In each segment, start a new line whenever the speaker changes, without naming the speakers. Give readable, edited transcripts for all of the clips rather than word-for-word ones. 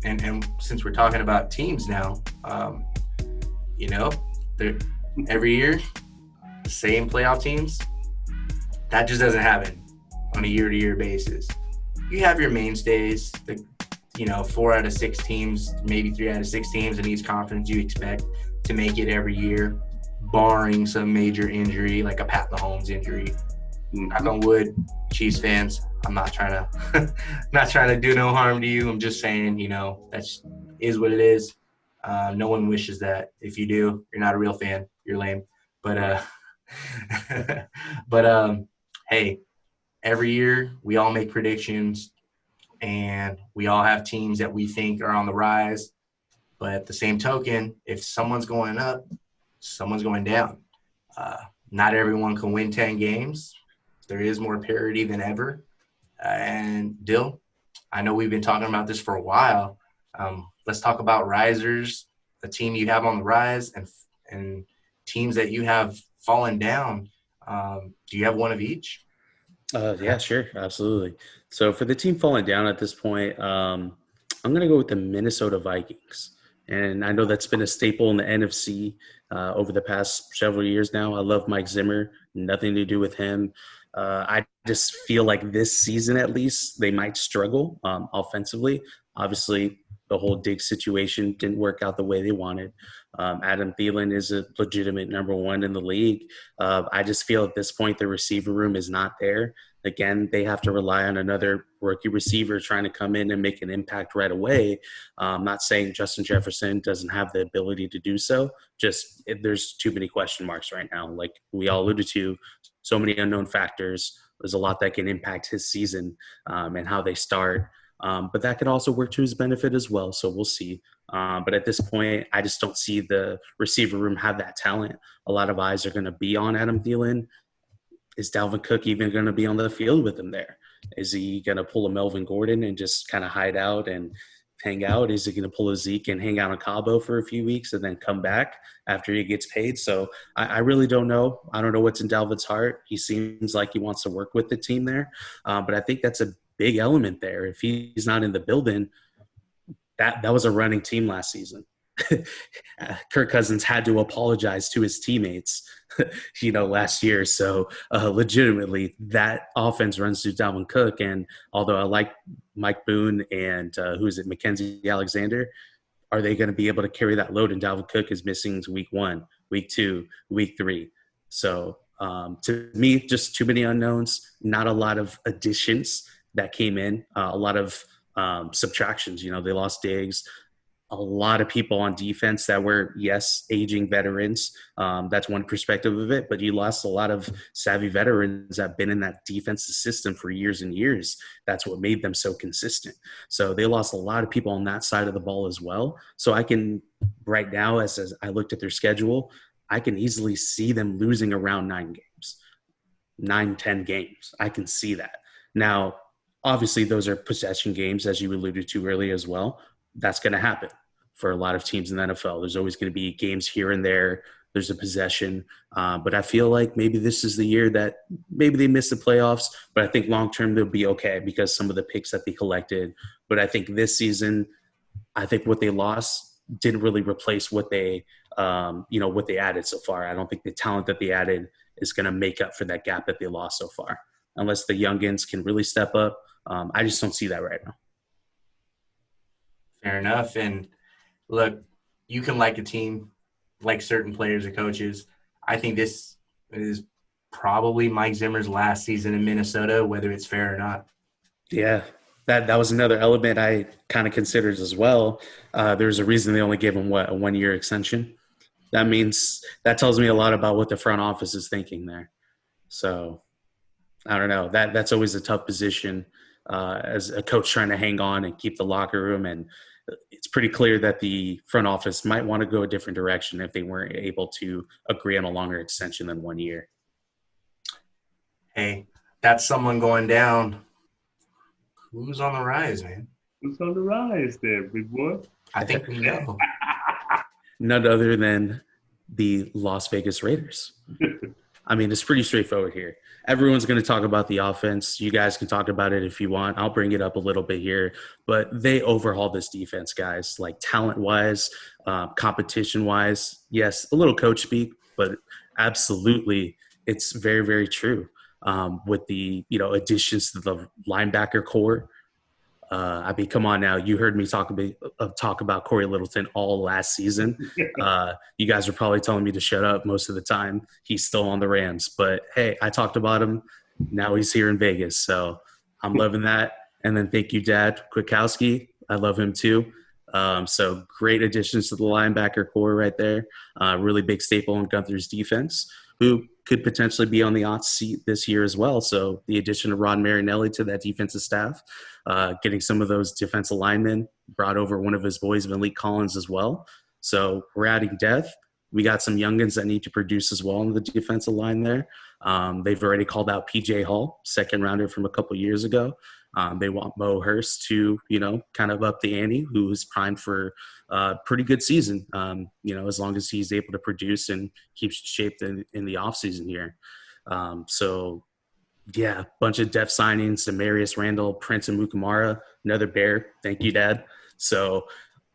and since we're talking about teams now, you know, every year the same playoff teams. That just doesn't happen on a year-to-year basis. You have your mainstays, 4 out of 6 teams, maybe 3 out of 6 teams in each conference you expect to make it every year, barring some major injury like a Pat Mahomes injury. Knock on wood, Chiefs fans. I'm not trying to do no harm to you. I'm just saying, that's is what it is. No one wishes that. If you do, you're not a real fan. You're lame. But hey, every year we all make predictions, and we all have teams that we think are on the rise. But at the same token, if someone's going up, someone's going down. Not everyone can win 10 games. There is more parity than ever. And Dill, I know we've been talking about this for a while. Let's talk about risers, the team you have on the rise, and teams that you have fallen down. Do you have one of each?
Yeah, sure. Absolutely. So for the team falling down at this point, I'm going to go with the Minnesota Vikings. And I know that's been a staple in the NFC over the past several years now. I love Mike Zimmer, nothing to do with him. I just feel like this season, at least, they might struggle offensively. Obviously, the whole Diggs situation didn't work out the way they wanted. Adam Thielen is a legitimate number one in the league. I just feel at this point the receiver room is not there. Again, they have to rely on another rookie receiver trying to come in and make an impact right away. I'm not saying Justin Jefferson doesn't have the ability to do so. Just there's too many question marks right now. Like we all alluded to, so many unknown factors. There's a lot that can impact his season and how they start. But that could also work to his benefit as well. So we'll see. But at this point, I just don't see the receiver room have that talent. A lot of eyes are going to be on Adam Thielen. Is Dalvin Cook even going to be on the field with him there? Is he going to pull a Melvin Gordon and just kind of hide out and hang out? Is he going to pull a Zeke and hang out in Cabo for a few weeks and then come back after he gets paid? So I really don't know. I don't know what's in Dalvin's heart. He seems like he wants to work with the team there. But I think that's a big element there. If he's not in the building, that was a running team last season. Kirk Cousins had to apologize to his teammates, last year. So legitimately, that offense runs through Dalvin Cook. And although I like Mike Boone and Mackenzie Alexander, are they going to be able to carry that load? And Dalvin Cook is missing week 1, week 2, week 3. So to me, just too many unknowns, not a lot of additions that came in, a lot of subtractions. They lost Diggs, a lot of people on defense that were, yes, aging veterans. That's one perspective of it, but you lost a lot of savvy veterans that have been in that defensive system for years and years. That's what made them so consistent. So they lost a lot of people on that side of the ball as well. So I can, right now, as I looked at their schedule, I can easily see them losing around 10 games. I can see that. Now, obviously, those are possession games, as you alluded to earlier as well. That's going to happen for a lot of teams in the NFL. There's always going to be games here and there. There's a possession. But I feel like maybe this is the year that maybe they miss the playoffs, but I think long-term they'll be okay because some of the picks that they collected. But I think this season, I think what they lost didn't really replace what they added so far. I don't think the talent that they added is going to make up for that gap that they lost so far, unless the youngins can really step up. I just don't see that right now.
Fair enough. And look, you can like a team, like certain players or coaches. I think this is probably Mike Zimmer's last season in Minnesota, whether it's fair or not.
Yeah, that was another element I kind of considered as well. There's a reason they only gave him, a 1-year extension. That tells me a lot about what the front office is thinking there. So I don't know. That's always a tough position as a coach trying to hang on and keep the locker room. And it's pretty clear that the front office might want to go a different direction if they weren't able to agree on a longer extension than 1 year.
Hey, that's someone going down. Who's on the rise, man?
Who's on the rise there, big boy?
I think we know.
None other than the Las Vegas Raiders. I mean, it's pretty straightforward here. Everyone's going to talk about the offense. You guys can talk about it if you want. I'll bring it up a little bit here. But they overhauled this defense, guys, like talent-wise, competition-wise. Yes, a little coach speak, but absolutely it's very, very true. With the, additions to the linebacker core, I mean, come on now. You heard me talk about Corey Littleton all last season. You guys are probably telling me to shut up most of the time. He's still on the Rams. But, hey, I talked about him. Now he's here in Vegas. So I'm loving that. And then thank you, Dad Kwiatkowski. I love him too. So great additions to the linebacker core right there. Really big staple in Gunther's defense, who could potentially be on the hot seat this year as well. So the addition of Ron Marinelli to that defensive staff, getting some of those defensive linemen, brought over one of his boys, Malik Collins, as well. So we're adding depth. We got some youngins that need to produce as well on the defensive line there. They've already called out PJ Hall, second rounder from a couple years ago. They want Mo Hurst to, kind of up the ante, who is primed for a pretty good season, as long as he's able to produce and keeps shape in the offseason here. Bunch of depth signings, Demarius Randall, Prince and Mukamara, another Bear. Thank you, Dad. So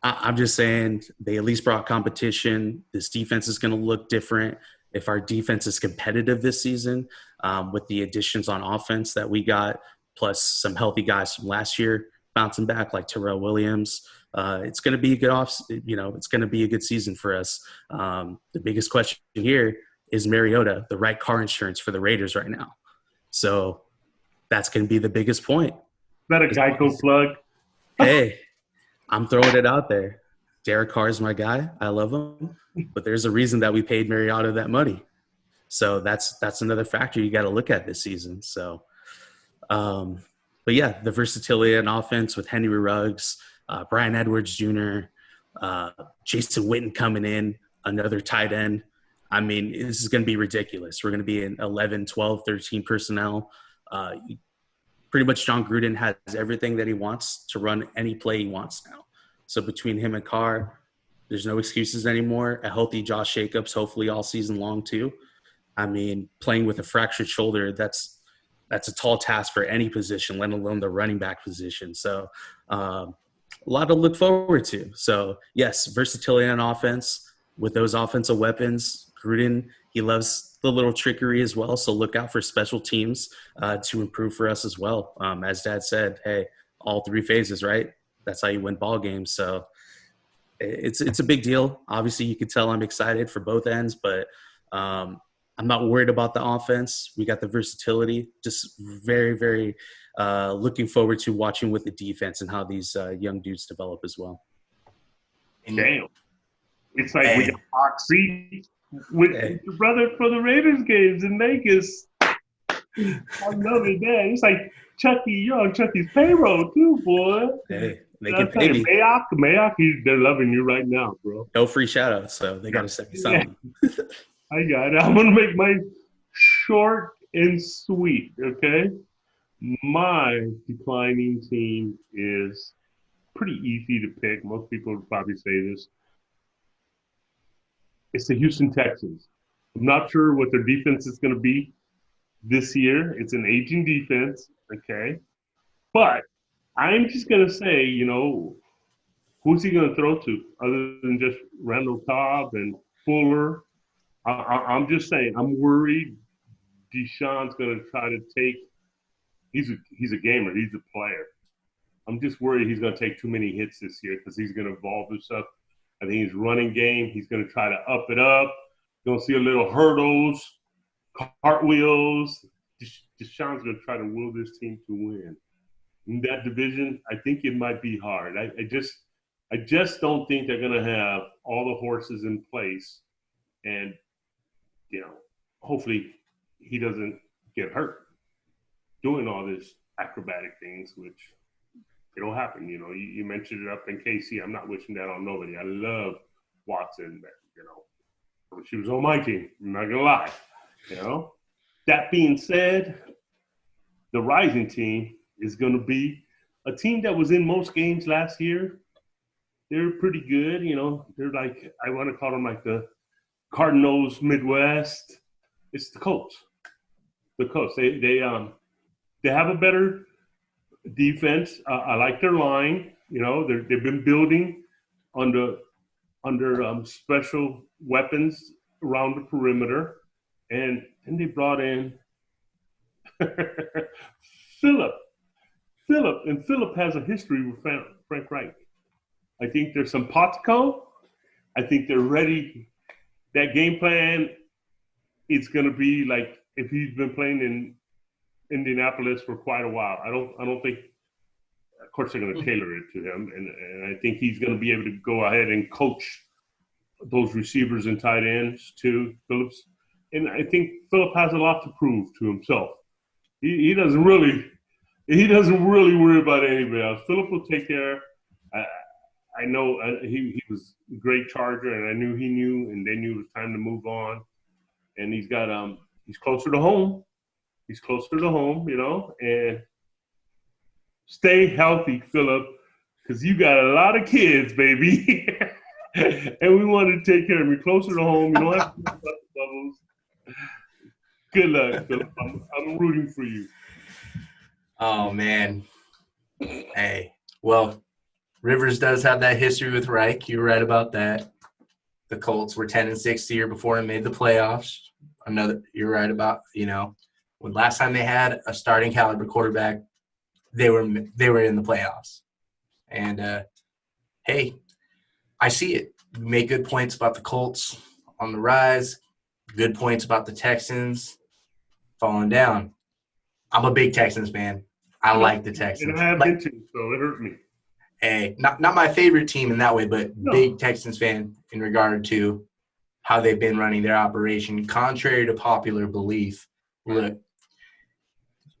I'm just saying they at least brought competition. This defense is going to look different. If our defense is competitive this season, with the additions on offense that we got, plus some healthy guys from last year bouncing back like Terrell Williams, it's going to be a good it's going to be a good season for us. The biggest question here is Mariota, the right car insurance for the Raiders right now. So that's going to be the biggest point.
Is that a Geico plug?
Hey, I'm throwing it out there. Derek Carr is my guy. I love him. But there's a reason that we paid Mariota that money. So that's another factor you got to look at this season. So, but yeah, the versatility in offense with Henry Ruggs, Brian Edwards Jr., Jason Witten coming in, another tight end. I mean, this is going to be ridiculous. We're going to be in 11, 12, 13 personnel. Pretty much John Gruden has everything that he wants to run any play he wants now. So between him and Carr, there's no excuses anymore. A healthy Josh Jacobs, hopefully all season long too. I mean, playing with a fractured shoulder, that's a tall task for any position, let alone the running back position. So a lot to look forward to. So, yes, versatility on offense with those offensive weapons. Gruden, he loves the little trickery as well. So look out for special teams to improve for us as well. As Dad said, hey, all three phases, right? That's how you win ball games. So it's a big deal. Obviously, you can tell I'm excited for both ends, but I'm not worried about the offense. We got the versatility. Just very, very looking forward to watching with the defense and how these young dudes develop as well.
Damn. It's like we got box seats with your brother for the Raiders games in Vegas. I love it, man. It's like Chucky, you're on Chucky's payroll too, boy.
Hey, they can pay me.
Mayock, they're loving you right now, bro.
No free shout-outs, so they got to send me something.
I got it. I'm going to make mine short and sweet, okay? My declining team is pretty easy to pick. Most people would probably say this. It's the Houston Texans. I'm not sure what their defense is going to be this year. It's an aging defense, okay? But I'm just going to say, who's he going to throw to other than just Randall Cobb and Fuller? I'm just saying, I'm worried Deshaun's going to try to take – he's a gamer. He's a player. I'm just worried he's going to take too many hits this year because he's going to evolve himself. I think his running game, he's going to try to up it up. You're going to see a little hurdles, cartwheels. Deshaun's going to try to will this team to win. In that division, I think it might be hard. I just don't think they're going to have all the horses in place. And, hopefully he doesn't get hurt doing all this acrobatic things, which it'll happen. You mentioned it up in KC. I'm not wishing that on nobody. I love Watson, but, she was on my team. I'm not going to lie. That being said, the rising team is going to be a team that was in most games last year. They're pretty good. They're like, I want to call them like the Cardinals Midwest. It's the Colts. The Colts. They have a better defense. I like their line. They've been building under special weapons around the perimeter, and then they brought in Philip. Philip has a history with Frank Reich. I think there's some Potco. I think they're ready. That game plan is going to be like if he's been playing in Indianapolis for quite a while. I don't think. Of course, they're going to tailor it to him, and I think he's going to be able to go ahead and coach those receivers and tight ends too, Phillips. And I think Philip has a lot to prove to himself. He doesn't really worry about anybody else. Philip will take care. I know he was a great Charger, and I knew he knew, and they knew it was time to move on. And he's got he's closer to home. He's closer to home, and stay healthy, Philip, because you got a lot of kids, baby. And we want to take care of you. Closer to home. You don't have to worry about the bubbles. Good luck, Philip. I'm rooting for you.
Oh, man. Hey, well, Rivers does have that history with Reich. You're right about that. The Colts were 10-6 the year before and made the playoffs. You're right about, when last time they had a starting caliber quarterback, they were in the playoffs. And, hey, I see it. You make good points about the Colts on the rise, good points about the Texans falling down. I'm a big Texans fan. I like the Texans.
And I have been too, so it hurt me.
Hey, not my favorite team in that way, but big Texans fan in regard to how they've been running their operation, contrary to popular belief. Look,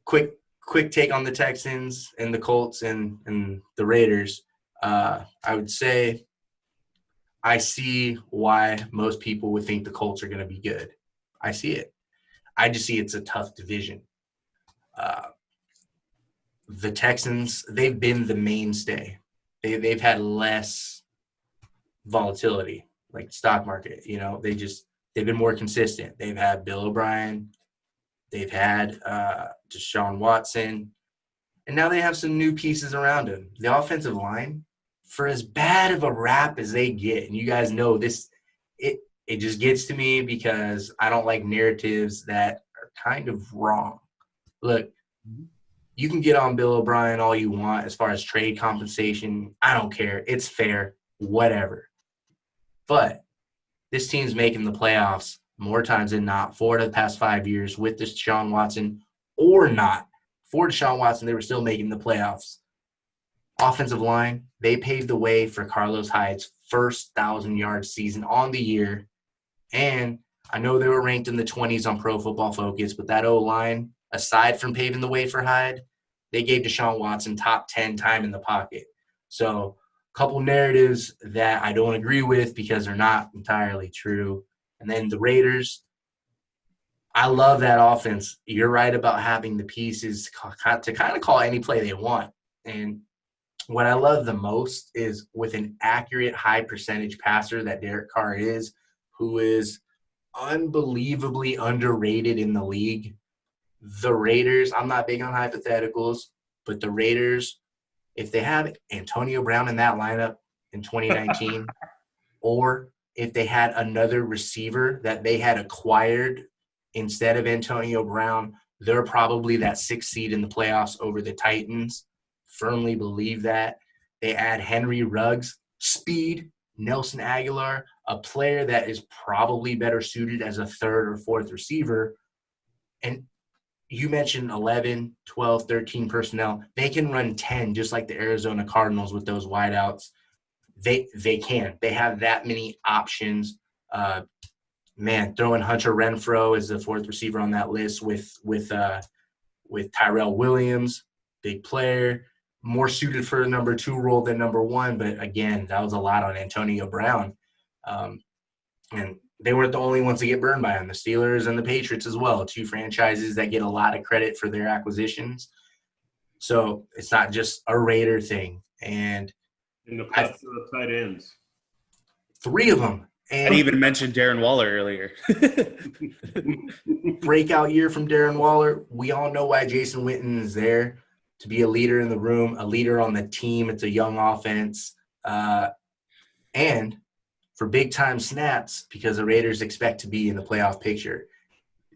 quick take on the Texans and the Colts and the Raiders. I would say I see why most people would think the Colts are going to be good. I see it. I just see it's a tough division. The Texans, they've been the mainstay. They've had less volatility, like the stock market. They've been more consistent. They've had Bill O'Brien. They've had Deshaun Watson. And now they have some new pieces around him. The offensive line, for as bad of a rap as they get, and you guys know this, it just gets to me because I don't like narratives that are kind of wrong. Look, you can get on Bill O'Brien all you want as far as trade compensation. I don't care. It's fair, whatever. But this team's making the playoffs more times than not, 4 of the past 5 years with Deshaun Watson or not. For Deshaun Watson, they were still making the playoffs. Offensive line, they paved the way for Carlos Hyde's first 1,000-yard season on the year. And I know they were ranked in the 20s on Pro Football Focus, but that O-line, aside from paving the way for Hyde, they gave Deshaun Watson top 10 time in the pocket. So a couple narratives that I don't agree with because they're not entirely true. And then the Raiders, I love that offense. You're right about having the pieces to kind of call any play they want. And what I love the most is with an accurate high percentage passer that Derek Carr is, who is unbelievably underrated in the league. The Raiders, I'm not big on hypotheticals, but the Raiders, if they have Antonio Brown in that lineup in 2019, or if they had another receiver that they had acquired instead of Antonio Brown, they're probably that 6th seed in the playoffs over the Titans. Firmly believe that. They add Henry Ruggs, speed, Nelson Aguilar, a player that is probably better suited as a 3rd or 4th receiver. And you mentioned 11, 12, 13 personnel. They can run 10 just like the Arizona Cardinals with those wideouts. They can. They have that many options. Throwing Hunter Renfrow as the 4th receiver on that list with Tyrell Williams, big player, more suited for a number 2 role than number 1. But again, that was a lot on Antonio Brown. And they weren't the only ones to get burned by him. The Steelers and the Patriots as well, 2 franchises that get a lot of credit for their acquisitions. So it's not just a Raider thing. And
in the plethora of tight ends.
3 of them.
I didn't even mention Darren Waller earlier.
Breakout year from Darren Waller. We all know why Jason Witten is there, to be a leader in the room, a leader on the team. It's a young offense. And for big-time snaps, because the Raiders expect to be in the playoff picture,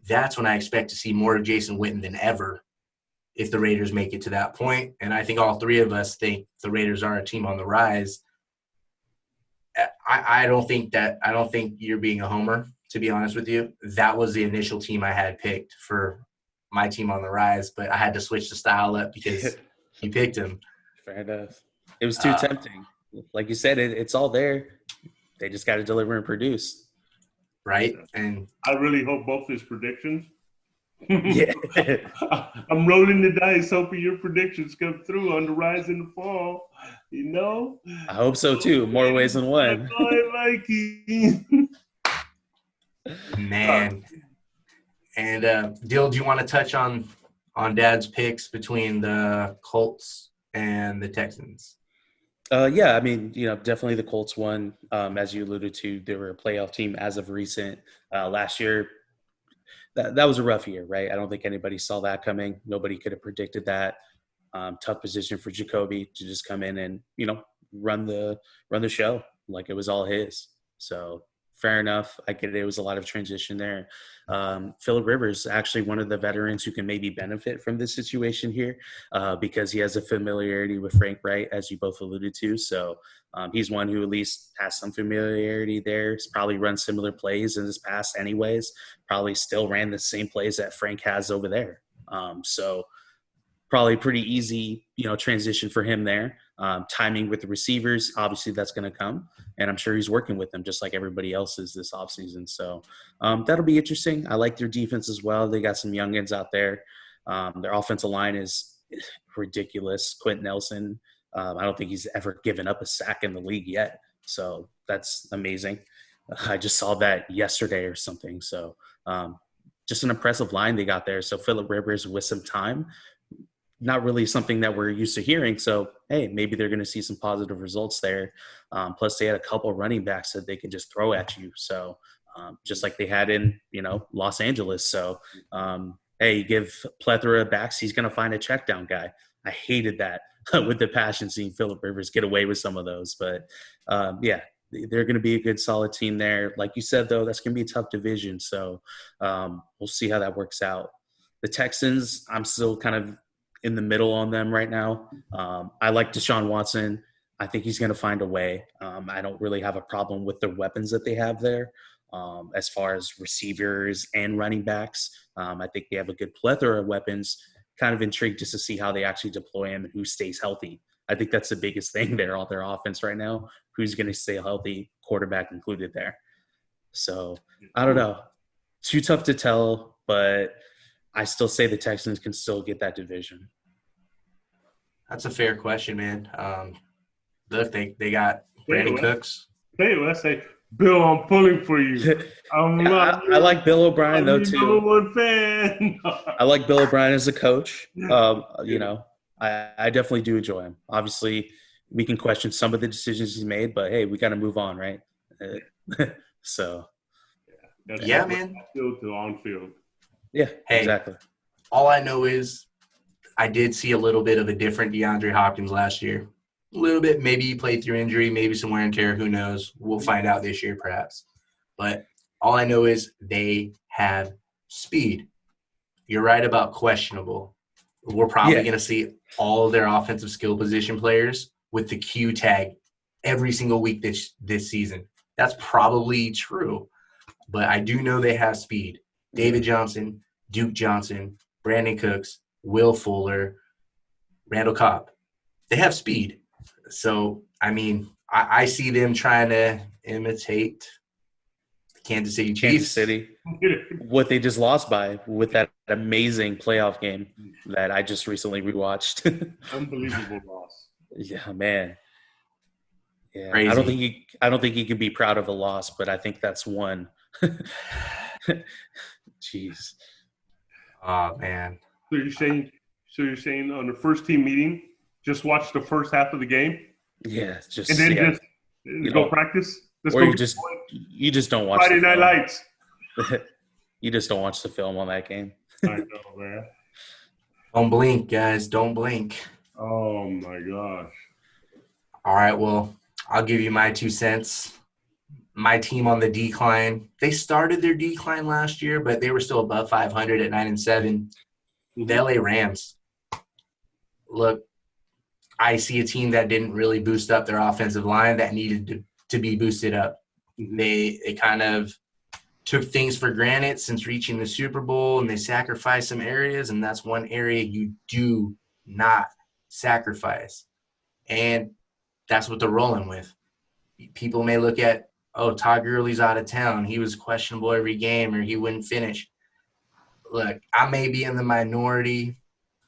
that's when I expect to see more of Jason Witten than ever if the Raiders make it to that point. And I think all three of us think the Raiders are a team on the rise. I don't think you're being a homer, to be honest with you. That was the initial team I had picked for my team on the rise, but I had to switch the style up because you picked him.
Fair enough. It was too tempting. Like you said, it's all there. They just got to deliver and produce.
Right? And
I really hope both his predictions.
Yeah.
I'm rolling the dice, hoping your predictions come through on the rise and the fall. You know?
I hope so too. More ways than one.
Viking.
Man. And Dill, do you want to touch on Dad's picks between the Colts and the Texans?
Yeah, I mean, definitely the Colts won. As you alluded to, they were a playoff team as of recent. Last year, that was a rough year, right? I don't think anybody saw that coming. Nobody could have predicted that. Tough position for Jacoby to just come in and, run the show like it was all his. So fair enough. I get it. It was a lot of transition there. Phillip Rivers, actually one of the veterans who can maybe benefit from this situation here because he has a familiarity with Frank Wright, as you both alluded to. So he's one who at least has some familiarity there. He's probably run similar plays in his past anyways. Probably still ran the same plays that Frank has over there. So probably pretty easy, transition for him there. Timing with the receivers, obviously that's going to come. And I'm sure he's working with them just like everybody else is this offseason. So that'll be interesting. I like their defense as well. They got some youngins out there. Their offensive line is ridiculous. Quentin Nelson, I don't think he's ever given up a sack in the league yet. So that's amazing. I just saw that yesterday or something. So just an impressive line they got there. So Phillip Rivers with some time, not really something that we're used to hearing. So, hey, maybe they're going to see some positive results there. Plus, they had a couple running backs that they can just throw at you. So, just like they had in, Los Angeles. So, hey, you give plethora of backs, he's going to find a check down guy. I hated that with the passion seeing Phillip Rivers get away with some of those. But, yeah, they're going to be a good, solid team there. Like you said, though, that's going to be a tough division. So, we'll see how that works out. The Texans, I'm still kind of in the middle on them right now. I like Deshaun Watson. I think he's going to find a way. I don't really have a problem with the weapons that they have there as far as receivers and running backs. I think they have a good plethora of weapons. Kind of intrigued just to see how they actually deploy him and who stays healthy. I think that's the biggest thing there on their offense right now. Who's going to stay healthy, quarterback included there. So I don't know. Too tough to tell, but I still say the Texans can still get that division.
That's a fair question, man. Look, they got Brandon Cooks.
Hey, let's say, Bill, I'm pulling for you.
I like Bill O'Brien, though, too.
Number one fan.
I like Bill O'Brien as a coach. I definitely do enjoy him. Obviously, we can question some of the decisions he's made, but, hey, we got to move on, right? So.
Yeah, man.
Field to on field.
Yeah,
hey,
exactly.
All I know is I did see a little bit of a different DeAndre Hopkins last year. A little bit. Maybe he played through injury, maybe some wear and tear. Who knows? We'll find out this year perhaps. But all I know is they have speed. You're right about questionable. We're probably going to see all of their offensive skill position players with the Q tag every single week this season. That's probably true. But I do know they have speed. David Johnson, Duke Johnson, Brandon Cooks, Will Fuller, Randall Cobb. They have speed. So, I mean, I see them trying to imitate the Kansas City Chiefs.
Kansas City. What they just lost by with that amazing playoff game that I just recently rewatched.
Unbelievable loss.
Yeah, man. Yeah,
Crazy.
I don't think he could be proud of a loss, but I think that's one. Jeez.
Oh, man.
So you're saying on the first team meeting, just watch the first half of the game?
Yeah, just
and then just go practice Let's
Or
go
you
get
just don't watch
Friday
the
Night
film.
Lights.
You just don't watch the film on that game.
I know, man.
Don't blink, guys. Don't blink.
Oh my gosh.
All right, well, I'll give you my 2 cents. My team on the decline. They started their decline last year, but they were still above 500 at 9-7. The LA Rams. Look, I see a team that didn't really boost up their offensive line that needed to be boosted up. They kind of took things for granted since reaching the Super Bowl, and they sacrificed some areas, and that's one area you do not sacrifice. And that's what they're rolling with. People may look at, oh, Todd Gurley's out of town. He was questionable every game, or he wouldn't finish. Look, I may be in the minority.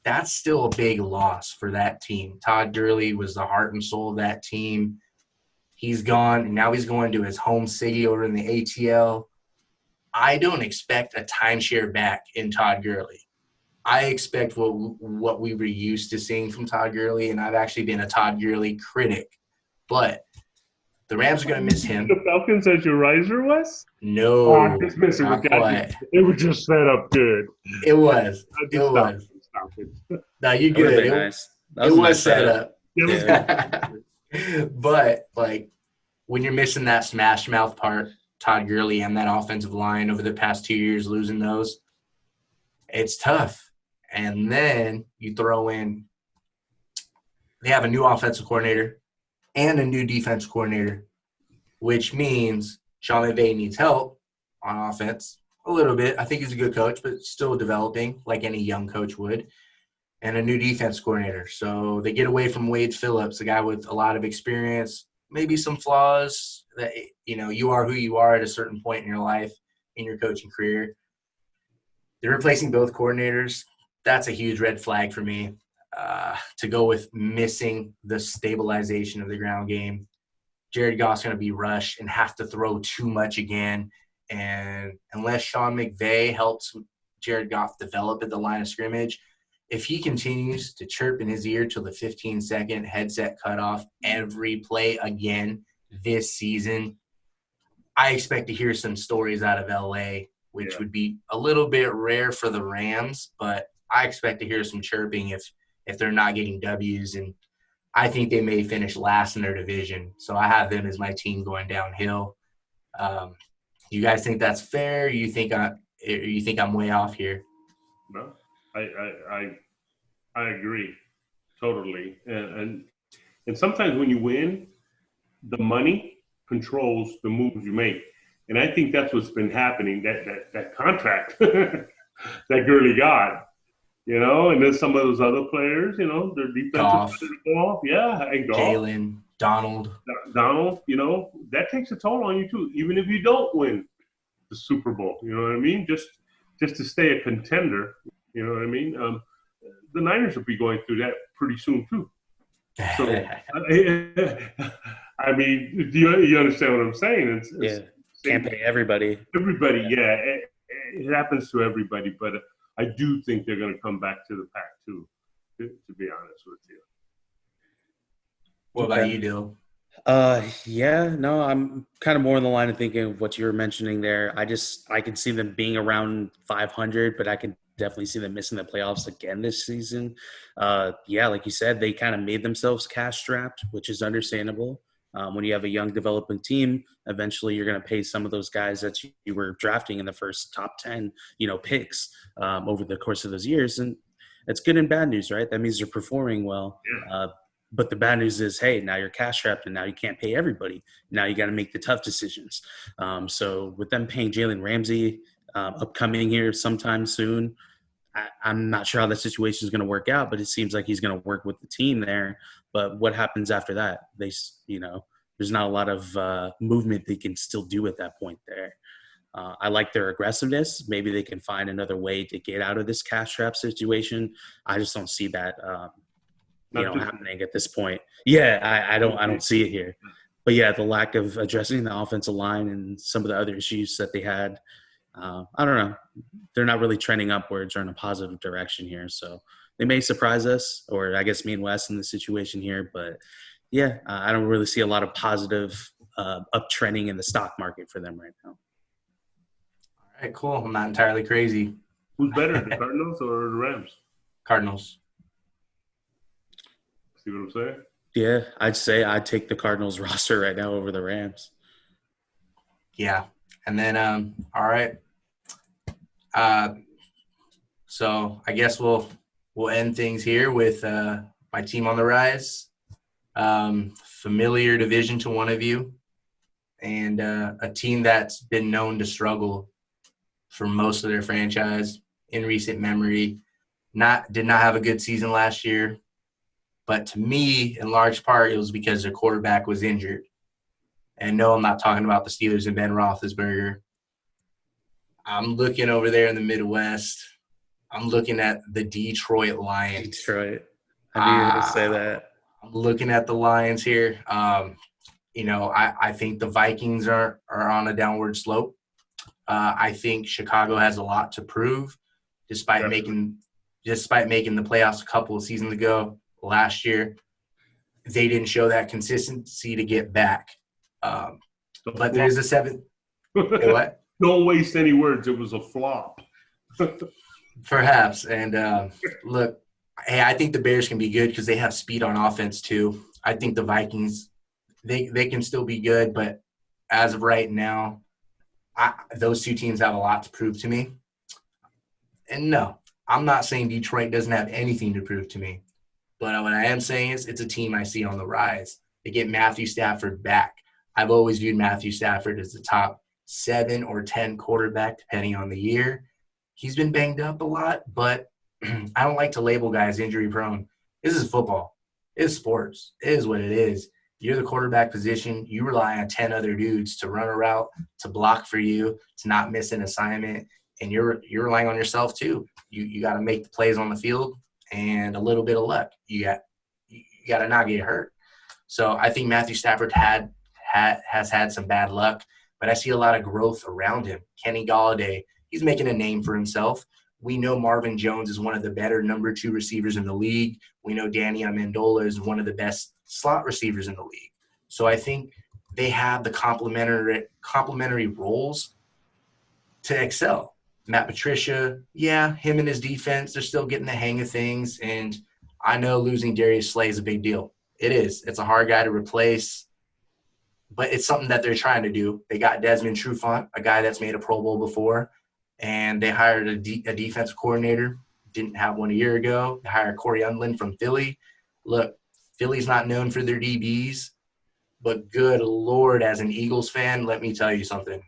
That's still a big loss for that team. Todd Gurley was the heart and soul of that team. He's gone, and now he's going to his home city over in the ATL. I don't expect a timeshare back in Todd Gurley. I expect what we were used to seeing from Todd Gurley, and I've actually been a Todd Gurley critic. But the Rams are going to miss him.
The Falcons as your riser was?
No,
I'm just messing
not
with that.
quite.
It was just set up good.
It was.
Just
It was.
Stop it.
No, you're
That would have
good.
been
It,
nice. That
it
a
was
nice
set
setup.
up.
Yeah.
But, like, when you're missing that smash mouth part, Todd Gurley and that offensive line over the past 2 years, losing those, it's tough. And then you throw in – they have a new offensive coordinator and a new defense coordinator, which means Sean McVay needs help on offense a little bit. I think he's a good coach, but still developing like any young coach would. And a new defense coordinator. So they get away from Wade Phillips, a guy with a lot of experience, maybe some flaws that, you know, you are who you are at a certain point in your life, in your coaching career. They're replacing both coordinators. That's a huge red flag for me, to go with missing the stabilization of the ground game. Jared Goff's going to be rushed and have to throw too much again. And unless Sean McVay helps Jared Goff develop at the line of scrimmage, if he continues to chirp in his ear till the 15-second headset cutoff every play again this season, I expect to hear some stories out of LA, which would be a little bit rare for the Rams, but I expect to hear some chirping if they're not getting W's, and I think they may finish last in their division. So I have them as my team going downhill. You guys think that's fair? You think I'm way off here?
No, I agree totally. And sometimes when you win, the money controls the moves you make. And I think that's what's been happening, that contract that Gurley got, you know, and then some of those other players, you know, their defensive ball. Yeah, and Goff.
Jalen, Donald,
you know, that takes a toll on you too, even if you don't win the Super Bowl, you know what I mean? Just to stay a contender, you know what I mean? The Niners will be going through that pretty soon too. So, I mean, do you understand what I'm saying?
It's can't pay everybody.
Everybody, yeah. It happens to everybody, but I do think they're going to come back to the pack too, to be honest with you.
What about you, Dill?
I'm kind of more in the line of thinking of what you were mentioning there. I can see them being around 500, but I can definitely see them missing the playoffs again this season. Like you said, they kind of made themselves cash strapped, which is understandable. When you have a young developing team, eventually you're going to pay some of those guys that you were drafting in the first top 10, picks over the course of those years. And it's good and bad news, right? That means they're performing well.
Yeah.
But the bad news is, hey, now you're cash strapped and now you can't pay everybody. Now you got to make the tough decisions. So with them paying Jalen Ramsey upcoming here sometime soon, I'm not sure how the situation is going to work out, but it seems like he's going to work with the team there. But what happens after that? There's not a lot of movement they can still do at that point there. I like their aggressiveness. Maybe they can find another way to get out of this cash trap situation. I just don't see that happening at this point. Yeah, I don't see it here. But yeah, the lack of addressing the offensive line and some of the other issues that they had, I don't know. They're not really trending upwards or in a positive direction here. So they may surprise us, or I guess me and Wes in the situation here. But yeah, I don't really see a lot of positive uptrending in the stock market for them right now.
All right, cool. I'm not entirely crazy.
Who's better, the Cardinals or the Rams?
Cardinals.
See what I'm saying?
Yeah, I'd say I'd take the Cardinals roster right now over the Rams.
Yeah. And then, all right. So I guess we'll end things here with my team on the rise. Familiar division to one of you, and a team that's been known to struggle for most of their franchise in recent memory. Did not have a good season last year, but to me, in large part, it was because their quarterback was injured. And no, I'm not talking about the Steelers and Ben Roethlisberger. I'm looking over there in the Midwest. I'm looking at the Detroit Lions.
Detroit. I knew you were going to say that.
I'm looking at the Lions here. I think the Vikings are on a downward slope. I think Chicago has a lot to prove, despite making the playoffs a couple of seasons ago. Last year, they didn't show that consistency to get back. But there is a seventh. What?
Don't waste any words. It was a flop.
Perhaps. And look, hey, I think the Bears can be good because they have speed on offense too. I think the Vikings, they can still be good, but as of right now, those two teams have a lot to prove to me. And no, I'm not saying Detroit doesn't have anything to prove to me. But what I am saying is it's a team I see on the rise. They get Matthew Stafford back. I've always viewed Matthew Stafford as the top 7 or 10 quarterback, depending on the year. He's been banged up a lot, but I don't like to label guys injury prone. This is football. It's sports. It is what it is. You're the quarterback position. You rely on 10 other dudes to run a route, to block for you, to not miss an assignment, and you're relying on yourself too. You got to make the plays on the field and a little bit of luck. You got to not get hurt. So I think Matthew Stafford has had some bad luck, but I see a lot of growth around him. Kenny Galladay, he's making a name for himself. We know Marvin Jones is one of the better number 2 receivers in the league. We know Danny Amendola is one of the best slot receivers in the league. So I think they have the complementary roles to excel. Matt Patricia, yeah, him and his defense, they're still getting the hang of things. And I know losing Darius Slay is a big deal. It is. It's a hard guy to replace, but it's something that they're trying to do. They got Desmond Trufant, a guy that's made a Pro Bowl before, and they hired a defensive coordinator. Didn't have one a year ago. They hired Corey Undlin from Philly. Look, Philly's not known for their DBs, but good Lord, as an Eagles fan, let me tell you something.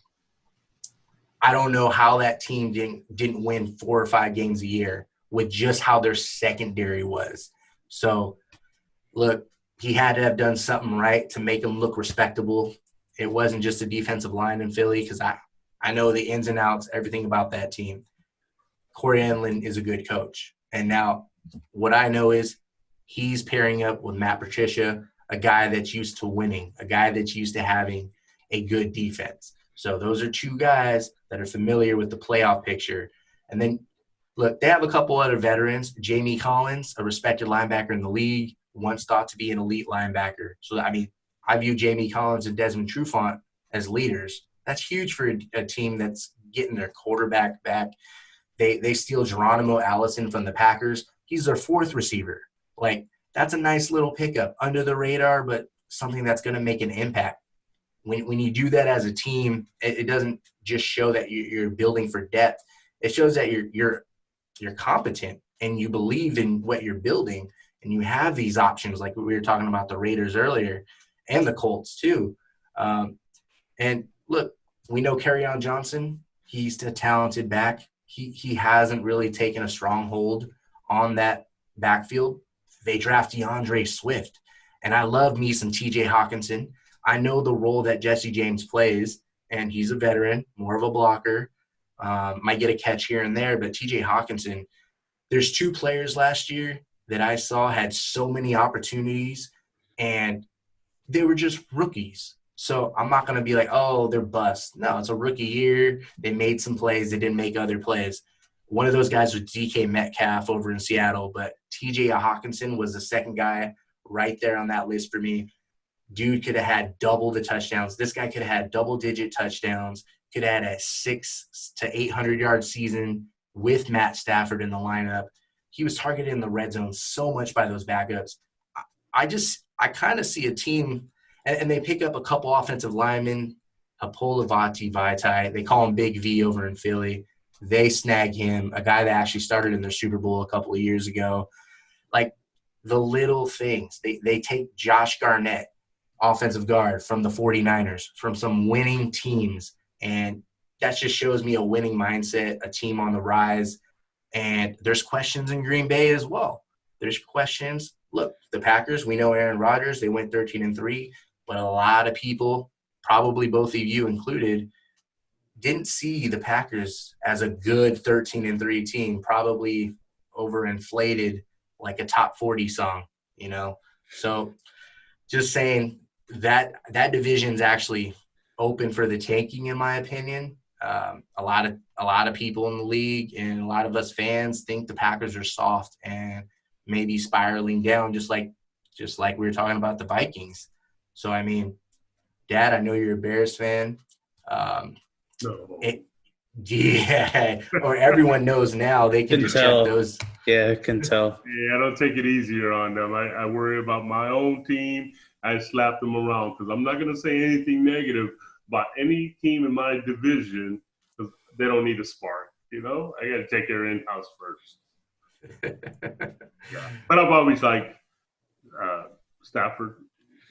I don't know how that team didn't win 4 or 5 games a year with just how their secondary was. So, look, he had to have done something right to make them look respectable. It wasn't just a defensive line in Philly because I know the ins and outs, everything about that team. Corey Undlin is a good coach. And now what I know is he's pairing up with Matt Patricia, a guy that's used to winning, a guy that's used to having a good defense. So those are 2 guys that are familiar with the playoff picture. And then, look, they have a couple other veterans. Jamie Collins, a respected linebacker in the league, once thought to be an elite linebacker. So, I view Jamie Collins and Desmond Trufant as leaders. That's huge for a team that's getting their quarterback back. They steal Geronimo Allison from the Packers. He's their 4th receiver. That's a nice little pickup under the radar, but something that's going to make an impact. When you do that as a team, it doesn't just show that you're building for depth. It shows that you're competent and you believe in what you're building, and you have these options like we were talking about the Raiders earlier and the Colts too. And look, we know Kerryon Johnson. He's a talented back. He hasn't really taken a stronghold on that backfield. They draft DeAndre Swift, and I love me some TJ Hawkinson. I know the role that Jesse James plays, and he's a veteran, more of a blocker, might get a catch here and there. But TJ Hawkinson, there's 2 players last year that I saw had so many opportunities, and they were just rookies. So I'm not going to be like, oh, they're bust. No, it's a rookie year. They made some plays. They didn't make other plays. One of those guys was DK Metcalf over in Seattle, but TJ Hawkinson was the second guy right there on that list for me. dude could have had double the touchdowns. This guy could have had double-digit touchdowns, could have had a 600 to 800-yard season with Matt Stafford in the lineup. He was targeted in the red zone so much by those backups. I kind of see a team, and they pick up a couple offensive linemen, Hapolavati Vaitai. They call him Big V over in Philly. They snag him, a guy that actually started in their Super Bowl a couple of years ago. Like, the little things. They take Josh Garnett, offensive guard from the 49ers, from some winning teams, and that just shows me a winning mindset, a team on the rise. And there's questions in Green Bay as well. There's questions. Look, the Packers, we know Aaron Rodgers, they went 13-3, but a lot of people, probably both of you included, didn't see the Packers as a good 13-3 team, probably overinflated like a top 40 song, you know? So just saying that division's actually open for the taking, in my opinion. A lot of people in the league and a lot of us fans think the Packers are soft and maybe spiraling down, just like we were talking about the Vikings. So, I mean, Dad, I know you're a Bears fan.
No.
Yeah, or everyone knows now. They can just check those.
Yeah, I can tell.
Yeah, I don't take it easier on them. I worry about my own team. I slap them around because I'm not going to say anything negative about any team in my division because they don't need a spark. You know, I got to take care of in-house first. Yeah. But I've always liked Stafford.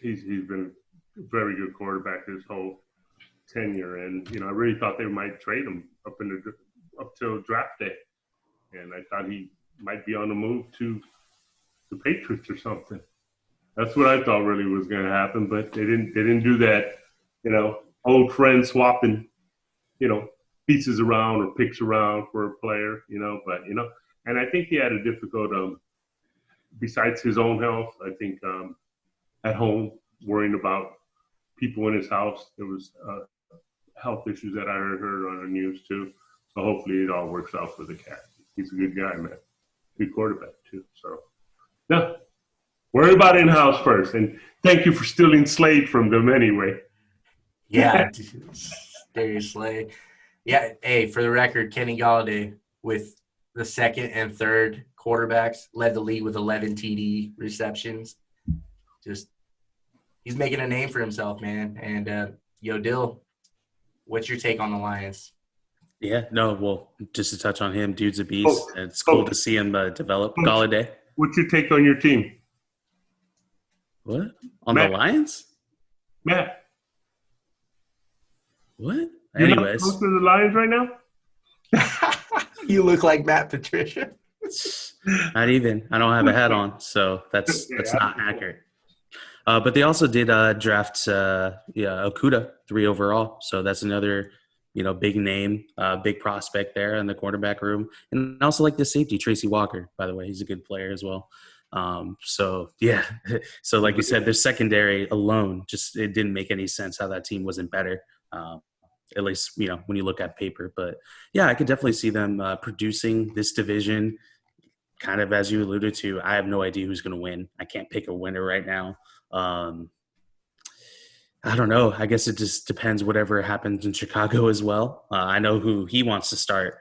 He's been a very good quarterback his whole tenure, and I really thought they might trade him up till draft day, and I thought he might be on the move to the Patriots or something. That's what I thought really was going to happen, but they didn't do that. Old friends swapping, pieces around or picks around for a player, but and I think he had a difficult, besides his own health, I think at home, worrying about people in his house. There was health issues that I heard on the news too. So hopefully it all works out for the cat. He's a good guy, man. Good quarterback too. So, no, worry about in-house first. And thank you for stealing Slade from them anyway.
Yeah, Darius Slay. Yeah, hey, for the record, Kenny Galladay with the second and third quarterbacks led the league with 11 TD receptions. Just he's making a name for himself, man. And Dill, what's your take on the Lions?
Yeah, no, well, just to touch on him, dude's a beast. It's cool to see him develop. Galladay.
What's your take on your team?
What? On
Matt.
the Lions?
Matt.
What?
You're
Anyways.
not close to the Lions right now?
You look like Matt Patricia.
Not even. I don't have a hat on, so that's not accurate. But they also did draft Okuda 3 overall, so that's another big name, big prospect there in the quarterback room, and also like the safety Tracy Walker. By the way, he's a good player as well. So like you said, their secondary alone it didn't make any sense how that team wasn't better. At least, when you look at paper. But, yeah, I could definitely see them producing this division kind of as you alluded to. I have no idea who's going to win. I can't pick a winner right now. I don't know. I guess it just depends whatever happens in Chicago as well. I know who he wants to start,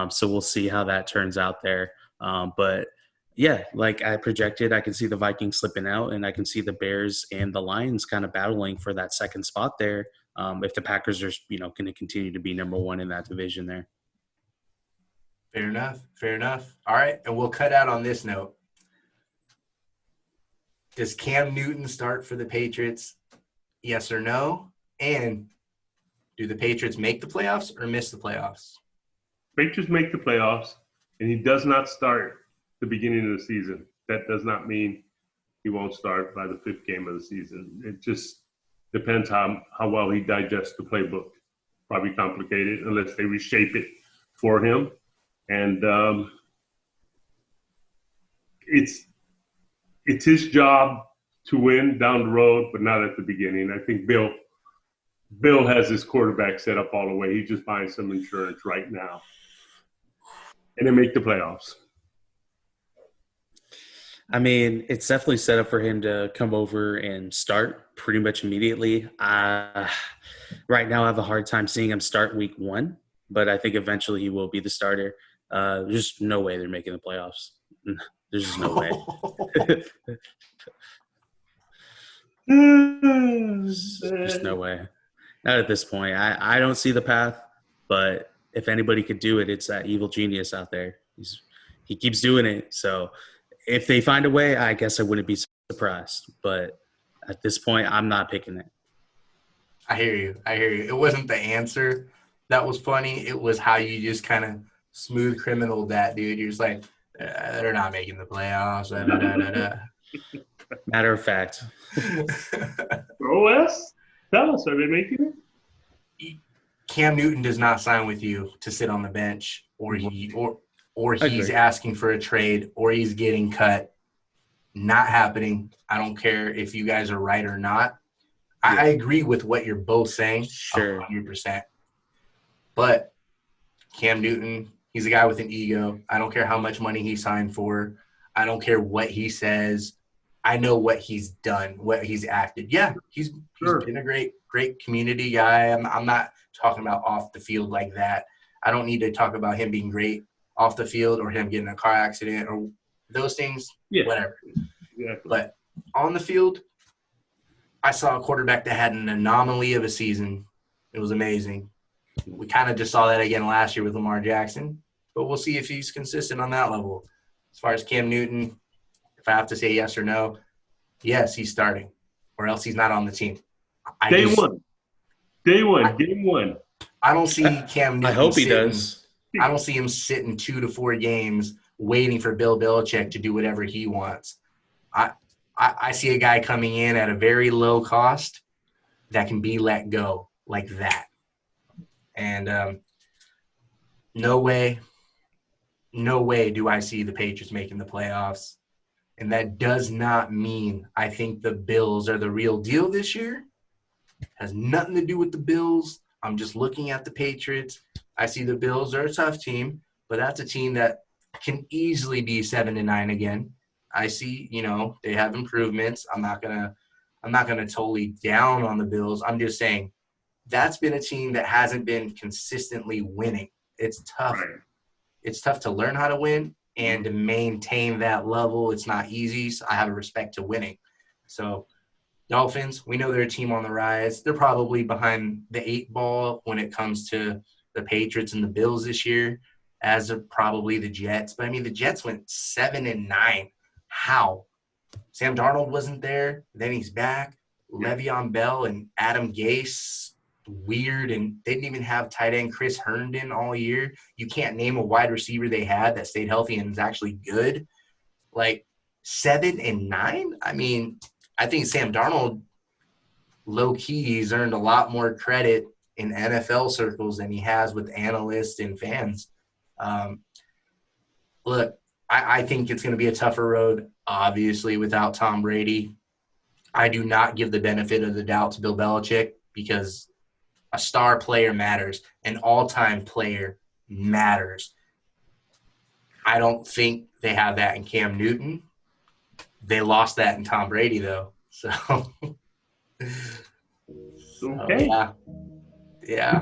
so we'll see how that turns out there. But, yeah, like I projected, I can see the Vikings slipping out, and I can see the Bears and the Lions kind of battling for that second spot there. If the Packers are, going to continue to be number one in that division there.
Fair enough. All right, and we'll cut out on this note. Does Cam Newton start for the Patriots? Yes or no? And do the Patriots make the playoffs or miss the playoffs?
Patriots make the playoffs, and he does not start the beginning of the season. That does not mean he won't start by the 5th game of the season. It just depends how well he digests the playbook. Probably complicated unless they reshape it for him. And it's his job to win down the road, but not at the beginning. I think Bill has his quarterback set up all the way. He's just buying some insurance right now. And they make the playoffs.
I mean, it's definitely set up for him to come over and start pretty much immediately. Right now, I have a hard time seeing him start week 1, but I think eventually he will be the starter. There's no way they're making the playoffs. There's just no way. There's no way. Not at this point. I don't see the path, but if anybody could do it, it's that evil genius out there. He keeps doing it. So if they find a way, I guess I wouldn't be surprised. But at this point, I'm not picking it.
I hear you. It wasn't the answer that was funny. It was how you just kind of smooth criminal that, dude. You're just like, they're not making the playoffs. Da, da, da, da, da.
Matter of fact.
OS? Tell us, are they making it?
Cam Newton does not sign with you to sit on the bench, or he's asking for a trade, or he's getting cut. Not happening. I don't care if you guys are right or not. Yeah. I agree with what you're both saying,
sure,
100%. But Cam Newton, he's a guy with an ego. I don't care how much money he signed for. I don't care what he says. I know what he's done, what he's acted. Yeah, he's been a great community guy. I'm not talking about off the field like that. I don't need to talk about him being great off the field or him getting in a car accident or those things, whatever.
Yeah.
But on the field, I saw a quarterback that had an anomaly of a season. It was amazing. We kind of just saw that again last year with Lamar Jackson, but we'll see if he's consistent on that level. As far as Cam Newton, if I have to say yes or no, yes, he's starting, or else he's not on the team.
Game one.
I don't see Cam Newton.
I hope he does.
I don't see him sitting 2 to 4 games waiting for Bill Belichick to do whatever he wants. I see a guy coming in at a very low cost that can be let go like that. And no way do I see the Patriots making the playoffs. And that does not mean I think the Bills are the real deal this year. Has nothing to do with the Bills. I'm just looking at the Patriots. I see the Bills are a tough team, but that's a team that can easily be 7-9 again. I see, they have improvements. I'm not gonna totally down on the Bills. I'm just saying that's been a team that hasn't been consistently winning. It's tough. Right. It's tough to learn how to win and to maintain that level. It's not easy. So I have a respect to winning. So Dolphins, we know they're a team on the rise. They're probably behind the 8 ball when it comes to the Patriots and the Bills this year, as of probably the Jets. But, I mean, the Jets went 7-9. How? Sam Darnold wasn't there. Then he's back. Le'Veon Bell and Adam Gase, weird. And they didn't even have tight end Chris Herndon all year. You can't name a wide receiver they had that stayed healthy and is actually good. Like, 7-9? I mean, I think Sam Darnold, low-key, he's earned a lot more credit in NFL circles than he has with analysts and fans. Look, I think it's going to be a tougher road, obviously, without Tom Brady. I do not give the benefit of the doubt to Bill Belichick because a star player matters. An all-time player matters. I don't think they have that in Cam Newton. They lost that in Tom Brady, though. So,
okay.
Yeah.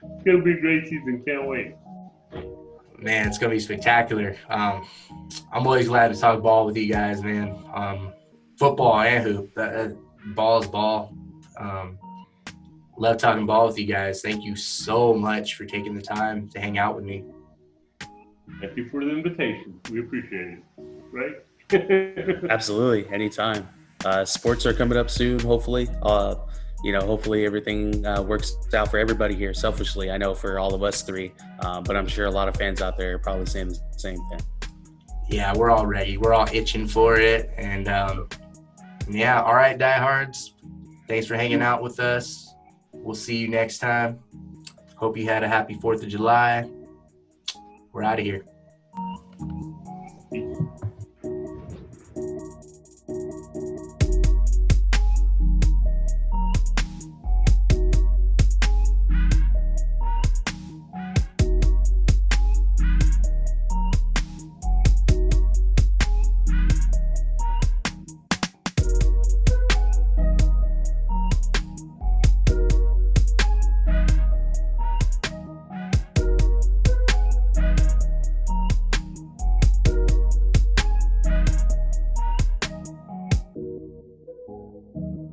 It's going to be a great season. Can't wait.
Man, it's going to be spectacular. I'm always glad to talk ball with you guys, man. Football and hoop. Ball is ball. Love talking ball with you guys. Thank you so much for taking the time to hang out with me.
Thank you for the invitation. We appreciate it. Right?
Absolutely. Anytime. Sports are coming up soon, hopefully. Hopefully everything works out for everybody here. Selfishly, I know for all of us 3, but I'm sure a lot of fans out there are probably saying the same thing.
Yeah, we're all ready. We're all itching for it. And, all right, diehards. Thanks for hanging out with us. We'll see you next time. Hope you had a happy 4th of July. We're out of here.